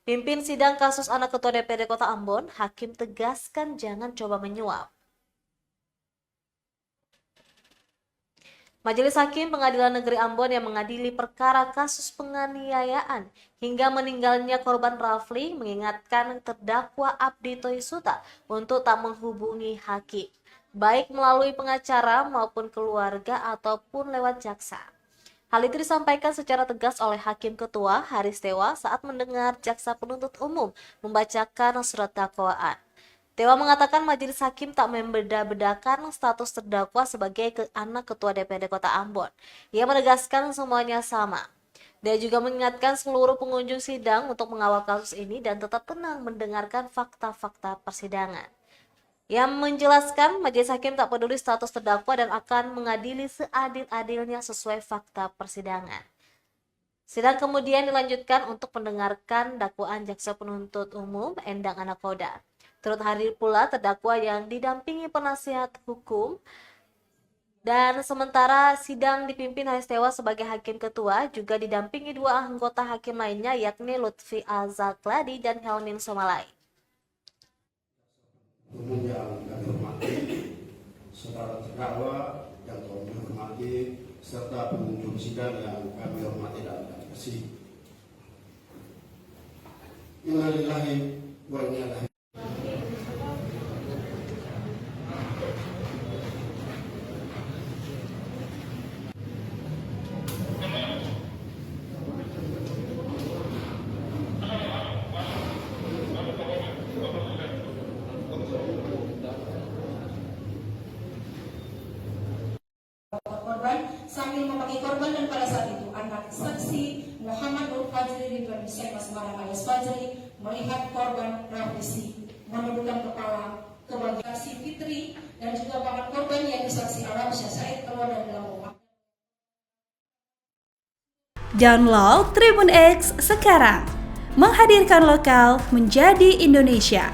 Pimpin sidang kasus anak Ketua DPD Kota Ambon, Hakim tegaskan jangan coba menyuap. Majelis Hakim Pengadilan Negeri Ambon yang mengadili perkara kasus penganiayaan hingga meninggalnya korban Rafli mengingatkan terdakwa Abdi Toisuta untuk tak menghubungi hakim, baik melalui pengacara maupun keluarga ataupun lewat jaksa. Hal itu disampaikan secara tegas oleh Hakim Ketua Haris Tewa saat mendengar jaksa penuntut umum membacakan surat dakwaan. Tewa mengatakan majelis hakim tak membeda-bedakan status terdakwa sebagai anak Ketua DPD Kota Ambon. Ia menegaskan semuanya sama. Dia juga mengingatkan seluruh pengunjung sidang untuk mengawal kasus ini dan tetap tenang mendengarkan fakta-fakta persidangan. Ia menjelaskan majelis hakim tak peduli status terdakwa dan akan mengadili seadil-adilnya sesuai fakta persidangan. Sidang kemudian dilanjutkan untuk mendengarkan dakwaan jaksa penuntut umum Endang Anakoda. Turut hadir pula terdakwa yang didampingi penasihat hukum. Dan sementara sidang dipimpin Haris Tewa sebagai hakim ketua, juga didampingi dua anggota hakim lainnya yakni Lutfi Al-Zakladi dan Helmin Somalai. Umum yang kami hormati, saudara terdakwa yang kami hormati, serta pengunjung sidang yang kami hormati dan kami kasih. Innalillahi wa inna ilaihi. Korban sambil memakai korban, dan pada saat itu anak saksi Muhammad Nur Fajri Ridwan Hussein Masbarang alias Fajri melihat korban Rafli menundukkan kepala ke bagian saksi Fitri dan juga paman korban yang saksi Alamsyah Said keluar dari dalam rumah. Download Tribun X sekarang, menghadirkan lokal menjadi Indonesia.